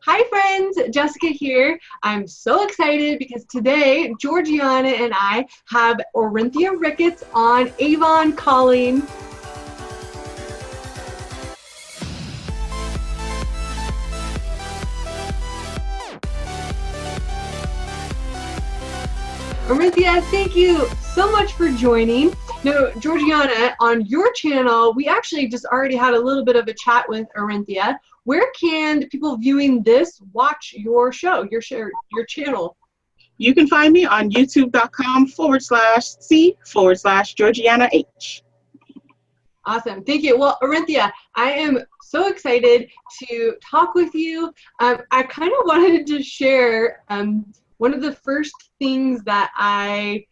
Hi friends, Jessica here. I'm so excited because today Georgiana and I have Orenthia Ricketts on Avon Calling. Orenthia, thank you so much for joining. Now, Georgiana, on your channel, we actually just already had a little bit of a chat with Orenthia. Where can people viewing this watch your show, your channel? You can find me on youtube.com/C/Georgiana H. Awesome. Thank you. Well, Orenthia, I am so excited to talk with you. I kind of wanted to share one of the first things that I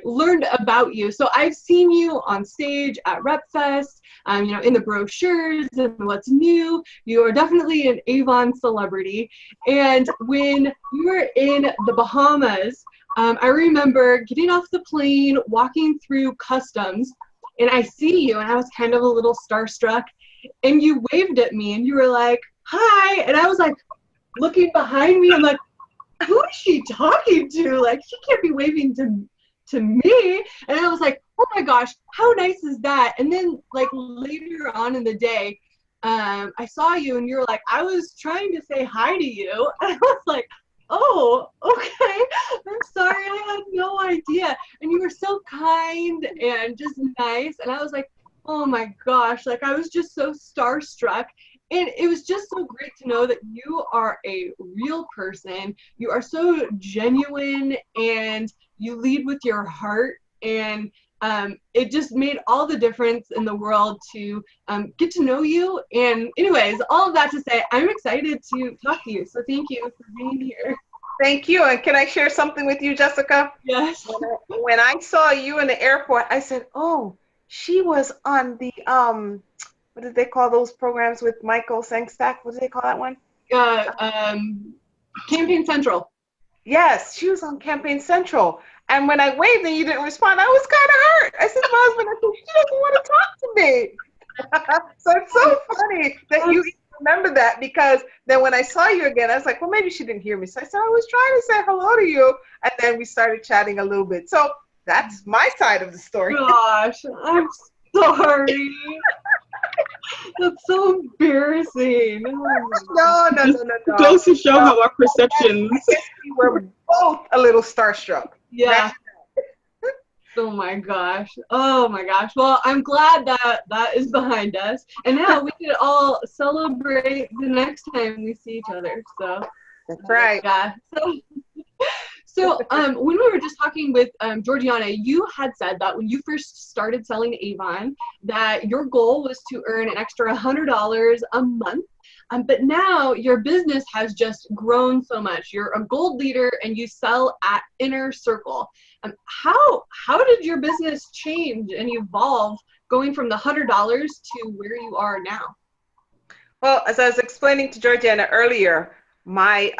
learned about you. So I've seen you on stage at RepFest, in the brochures and what's new. You are definitely an Avon celebrity. And when you were in the Bahamas, I remember getting off the plane, walking through customs, and I see you, and I was kind of a little starstruck, and you waved at me, and you were like, hi, and I was like, looking behind me, I'm like, who is she talking to? Like, she can't be waving to me. And I was like, oh my gosh, how nice is that? And then, like, later on in the day, I saw you, and you were like, I was trying to say hi to you, and I was like, oh, okay, I'm sorry, I had no idea. And you were so kind and just nice, and I was like, oh my gosh, like I was just so starstruck. And it was just so great to know that you are a real person. You are so genuine, and you lead with your heart, and it just made all the difference in the world to get to know you. And anyways, all of that to say, I'm excited to talk to you. So thank you for being here. Thank you. And can I share something with you, Jessica? Yes. When I saw you in the airport, I said, oh, she was on the, what did they call those programs with Michael Sengstack? What do they call that one? Campaign Central. Yes, she was on Campaign Central. And when I waved and you didn't respond, I was kind of hurt. I said to my husband, I said, she doesn't want to talk to me. So it's so funny that you remember that, because then when I saw you again, I was like, well, maybe she didn't hear me. So I said, I was trying to say hello to you. And then we started chatting a little bit. So that's my side of the story. Gosh, I'm sorry. That's so embarrassing. No. Goes to show how our perceptions. We were both a little starstruck. Yeah. Oh my gosh. Oh my gosh. Well, I'm glad that that is behind us. And now we can all celebrate the next time we see each other. So that's right. Yeah. So when we were just talking with Georgiana, you had said that when you first started selling Avon, that your goal was to earn an extra $100 a month. But now your business has just grown so much. You're a gold leader and you sell at Inner Circle. How did your business change and evolve going from the $100 to where you are now? Well, as I was explaining to Georgiana earlier, my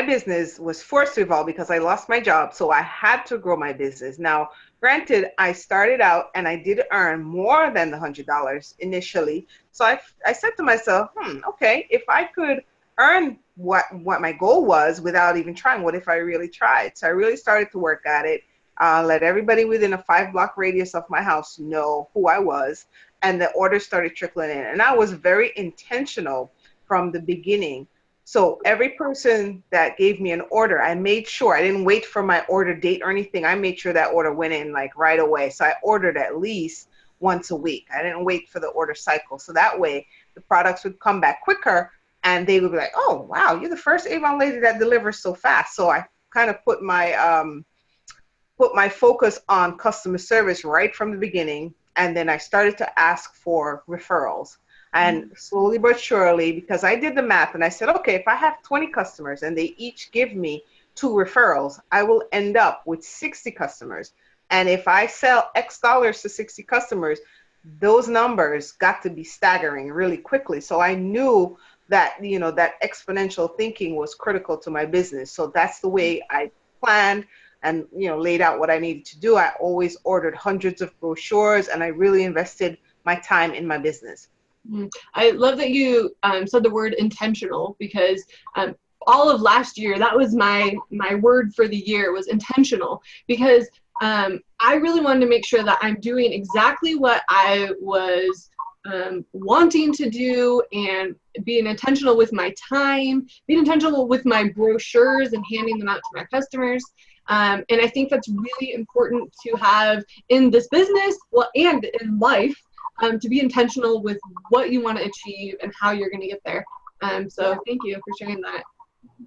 business was forced to evolve because I lost my job, so I had to grow my business. Now, granted, I started out and I did earn more than the $100 initially. So I said to myself, okay, if I could earn what my goal was without even trying, what if I really tried? So I really started to work at it, let everybody within a 5-block radius of my house know who I was, and the orders started trickling in. And I was very intentional from the beginning. So every person that gave me an order, I made sure, I didn't wait for my order date or anything. I made sure that order went in like right away. So I ordered at least once a week. I didn't wait for the order cycle. So that way the products would come back quicker and they would be like, oh, wow, you're the first Avon lady that delivers so fast. So I kind of put my focus on customer service right from the beginning. And then I started to ask for referrals. And slowly but surely, because I did the math and I said, okay, if I have 20 customers and they each give me 2 referrals, I will end up with 60 customers. And if I sell X dollars to 60 customers, those numbers got to be staggering really quickly. So I knew that, that exponential thinking was critical to my business. So that's the way I planned and, laid out what I needed to do. I always ordered hundreds of brochures and I really invested my time in my business. I love that you said the word intentional, because all of last year, that was my word for the year, was intentional, because I really wanted to make sure that I'm doing exactly what I was wanting to do, and being intentional with my time, being intentional with my brochures and handing them out to my customers. And I think that's really important to have in this business, well, and in life, to be intentional with what you want to achieve and how you're going to get there. So thank you for sharing that.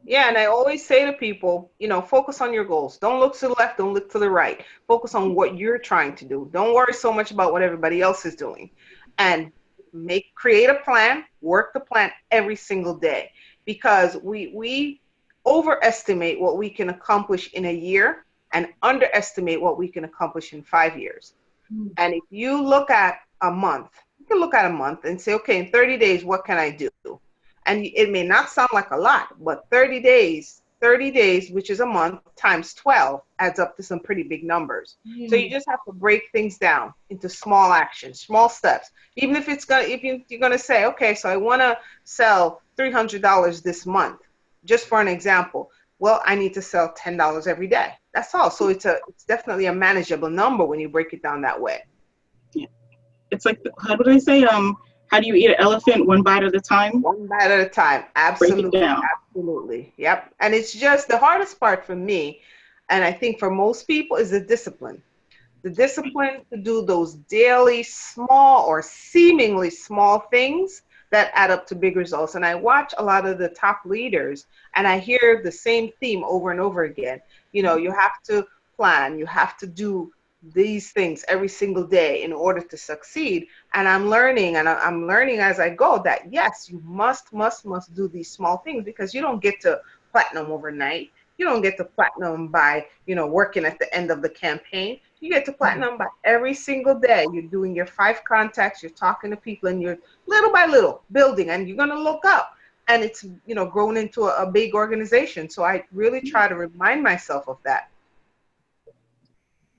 Yeah, and I always say to people, focus on your goals. Don't look to the left, don't look to the right. Focus on what you're trying to do. Don't worry so much about what everybody else is doing. And create a plan, work the plan every single day, because we overestimate what we can accomplish in a year and underestimate what we can accomplish in 5 years. And if you look at a month, you can look at a month and say, okay, in 30 days, what can I do? And it may not sound like a lot, but 30 days, which is a month, times 12 adds up to some pretty big numbers. So you just have to break things down into small actions, small steps. Even if you're gonna say, okay, so I wanna sell $300 this month, just for an example. Well, I need to sell $10 every day. That's all. So it's definitely a manageable number when you break it down that way. Yeah. It's like, how do they say? How do you eat an elephant? One bite at a time? One bite at a time. Absolutely. Break it down. Absolutely. Yep. And it's just the hardest part for me, and I think for most people, is the discipline. The discipline to do those daily small or seemingly small things that add up to big results. And I watch a lot of the top leaders, and I hear the same theme over and over again. You have to plan, you have to do these things every single day in order to succeed. And I'm learning as I go that yes, you must do these small things, because you don't get to platinum overnight. You don't get to platinum by, working at the end of the campaign. You get to platinum by every single day. You're doing your 5 contacts, you're talking to people, and you're little by little building, and you're going to look up, and it's, grown into a big organization. So I really try to remind myself of that.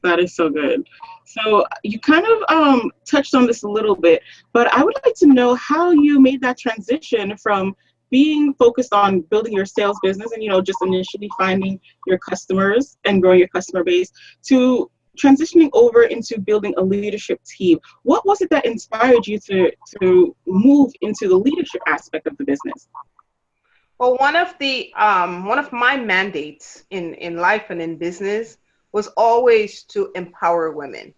That is so good. So you kind of touched on this a little bit, but I would like to know how you made that transition from being focused on building your sales business and, just initially finding your customers and growing your customer base, to transitioning over into building a leadership team. What was it that inspired you to move into the leadership aspect of the business? Well, one of my mandates in life and in business was always to empower women.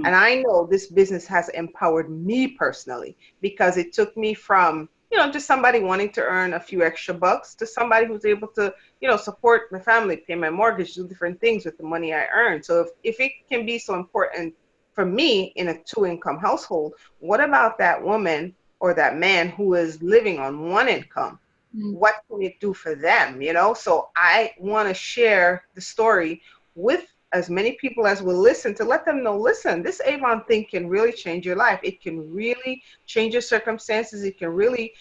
And I know this business has empowered me personally, because it took me from, just somebody wanting to earn a few extra bucks to somebody who's able to, support my family, pay my mortgage, do different things with the money I earn. So if it can be so important for me in a 2-income household, what about that woman or that man who is living on 1 income? What can it do for them? So I want to share the story with as many people as will listen, to let them know, listen, this Avon thing can really change your life. It can really change your circumstances. It can really,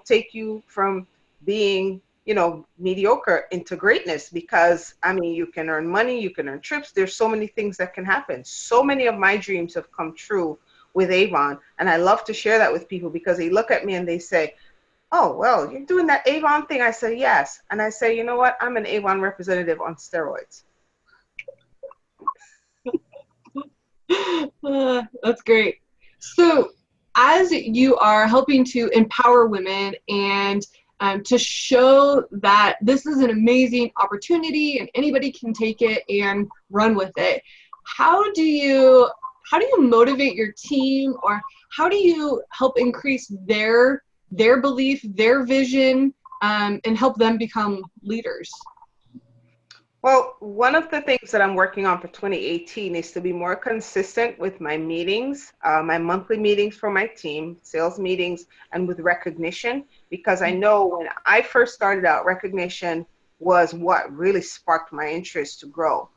take you from being, mediocre into greatness, because, you can earn money, you can earn trips. There's so many things that can happen. So many of my dreams have come true with Avon. And I love to share that with people, because they look at me and they say, oh, well, you're doing that Avon thing? I say, yes. And I say, you know what? I'm an Avon representative on steroids. That's great. So as you are helping to empower women and to show that this is an amazing opportunity and anybody can take it and run with it, how do you motivate your team, or how do you help increase their belief, their vision, and help them become leaders? Well, one of the things that I'm working on for 2018 is to be more consistent with my meetings, my monthly meetings for my team, sales meetings, and with recognition, because I know when I first started out, recognition was what really sparked my interest to grow.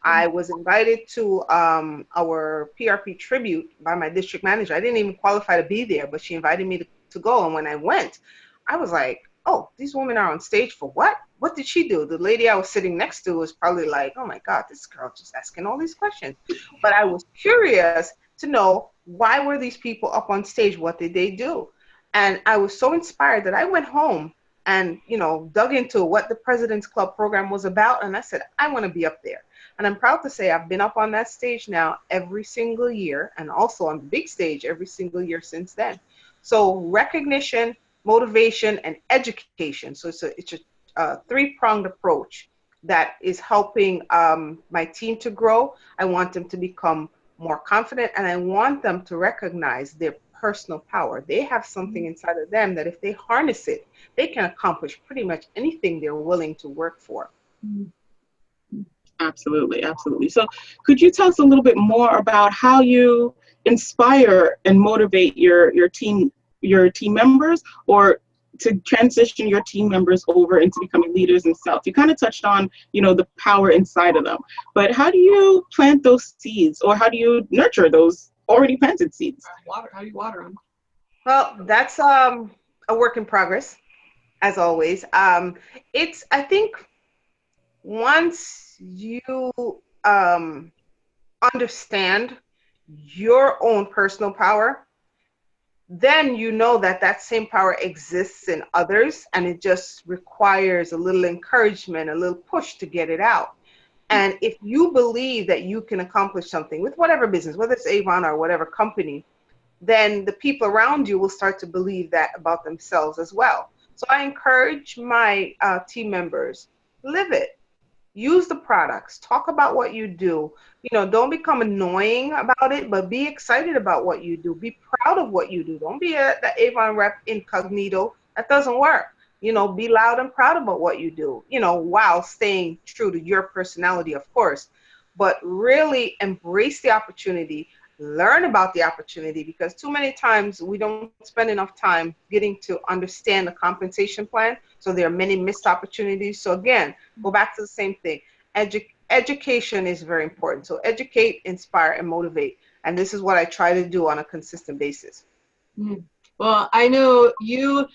I was invited to our PRP tribute by my district manager. I didn't even qualify to be there, but she invited me to go. And when I went, I was like, oh, these women are on stage for what? What did she do? The lady I was sitting next to was probably like, oh my God, this girl just asking all these questions. But I was curious to know, why were these people up on stage? What did they do? And I was so inspired that I went home and, dug into what the President's Club program was about. And I said, I want to be up there. And I'm proud to say I've been up on that stage now every single year, and also on the big stage every single year since then. So recognition, motivation, and education. So it's a three-pronged approach that is helping my team to grow. I want them to become more confident, and I want them to recognize their personal power. They have something inside of them that if they harness it, they can accomplish pretty much anything they're willing to work for. Absolutely, absolutely. So could you tell us a little bit more about how you inspire and motivate your team members, or to transition your team members over into becoming leaders themselves? You kind of touched on, the power inside of them, but how do you plant those seeds, or how do you nurture those already planted seeds? How do you water them? Well, that's a work in progress, as always. I think once you understand your own personal power, then you know that that same power exists in others, and it just requires a little encouragement, a little push to get it out. And if you believe that you can accomplish something with whatever business, whether it's Avon or whatever company, then the people around you will start to believe that about themselves as well. So I encourage my team members, live it. Use the products. Talk about what you do. Don't become annoying about it, but be excited about what you do. Be proud of what you do. Don't be the Avon rep incognito. That doesn't work. Be loud and proud about what you do, while staying true to your personality, of course. But really embrace the opportunity. Learn about the opportunity, because too many times we don't spend enough time getting to understand the compensation plan. So there are many missed opportunities. So again, go back to the same thing. Education is very important. So educate, inspire, and motivate. And this is what I try to do on a consistent basis. Well, I know you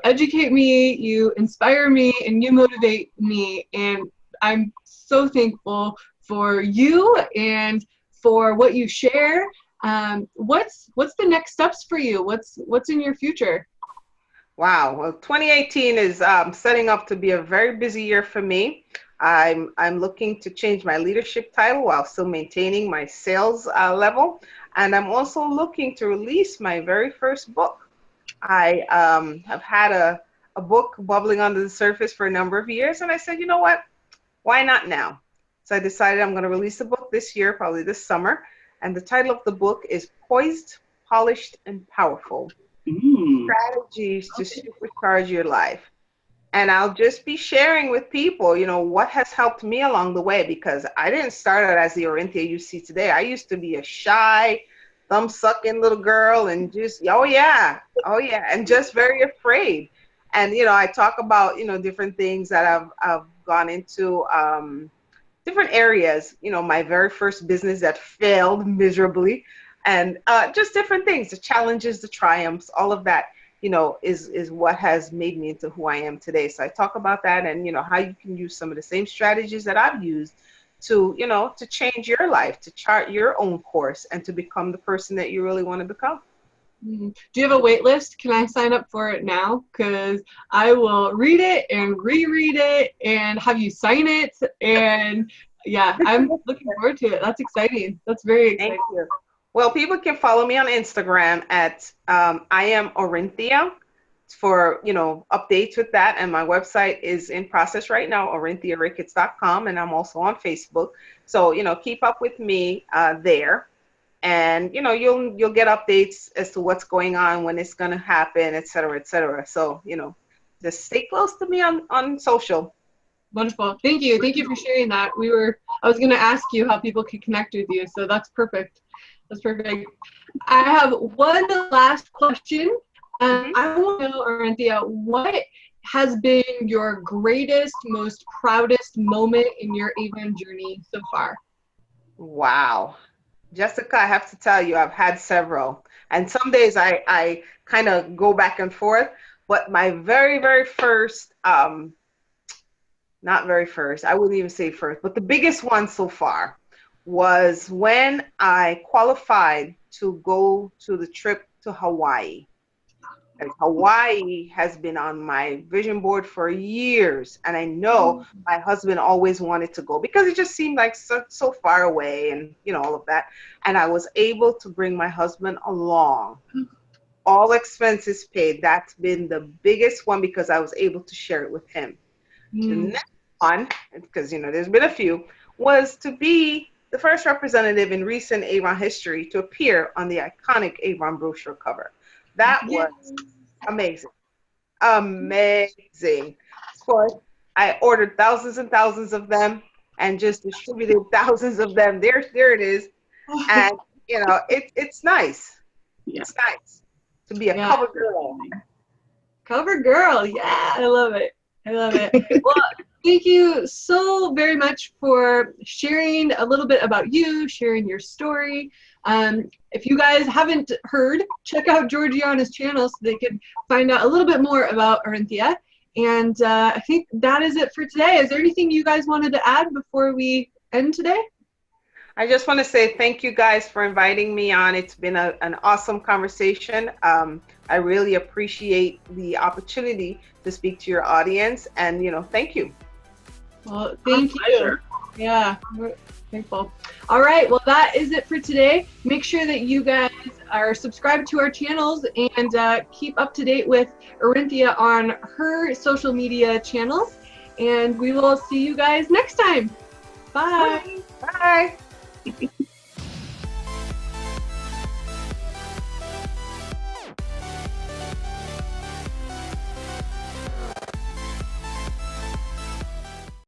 educate me, you inspire me, and you motivate me. And I'm so thankful for you and for what you share. What's the next steps for you? What's in your future? Wow. Well, 2018 is setting up to be a very busy year for me. I'm looking to change my leadership title while still maintaining my sales level. And I'm also looking to release my very first book. I have had a book bubbling under the surface for a number of years. And I said, you know what? Why not now? So I decided I'm going to release the book this year, probably this summer. And the title of the book is Poised, Polished, and Powerful. Strategies to supercharge your life. And I'll just be sharing with people, what has helped me along the way, because I didn't start out as the Orenthia you see today. I used to be a shy, thumb-sucking little girl and just, oh yeah, and just very afraid. And, I talk about, different things that I've gone into, different areas, my very first business that failed miserably, and just different things, the challenges, the triumphs, all of that, is what has made me into who I am today. So I talk about that, and, how you can use some of the same strategies that I've used to, to change your life, to chart your own course, and to become the person that you really want to become. Do you have a wait list? Can I sign up for it now? Because I will read it and reread it and have you sign it. And yeah, I'm looking forward to it. That's exciting. That's very exciting. Thank you. Well, people can follow me on Instagram at I am Orenthia for, updates with that. And my website is in process right now, OrenthiaRicketts.com. And I'm also on Facebook. So, keep up with me there. And, you'll get updates as to what's going on, when it's going to happen, et cetera, et cetera. So, just stay close to me on social. Wonderful. Thank you. Thank you for sharing that. I was going to ask you how people can connect with you. So that's perfect. That's perfect. I have one last question. I want to know, Orenthia, what has been your greatest, most proudest moment in your Avon journey so far? Wow. Jessica, I have to tell you, I've had several. And some days I kind of go back and forth. But my very, very first, not very first, I wouldn't even say first, but the biggest one so far was when I qualified to go to the trip to Hawaii. Like Hawaii has been on my vision board for years, and I know my husband always wanted to go because it just seemed like so far away, and all of that. And I was able to bring my husband along, all expenses paid. That's been the biggest one because I was able to share it with him. The next one, because there's been a few, was to be the first representative in recent Avon history to appear on the iconic Avon brochure cover. That was amazing. Amazing. Of course, I ordered thousands and thousands of them and just distributed thousands of them. There it is. And it's nice. Yeah. It's nice to be a cover girl. Cover girl, yeah, I love it. I love it. Well, thank you so very much for sharing a little bit about you, sharing your story. If you guys haven't heard, check out Georgiana's channel so they can find out a little bit more about Orenthia. And I think that is it for today. Is there anything you guys wanted to add before we end today? I just want to say thank you guys for inviting me on. It's been an awesome conversation. I really appreciate the opportunity to speak to your audience, and thank you. Well, thank you. Yeah, we're thankful. All right, well, that is it for today. Make sure that you guys are subscribed to our channels and keep up to date with Orenthia on her social media channels. And we will see you guys next time. Bye. Bye.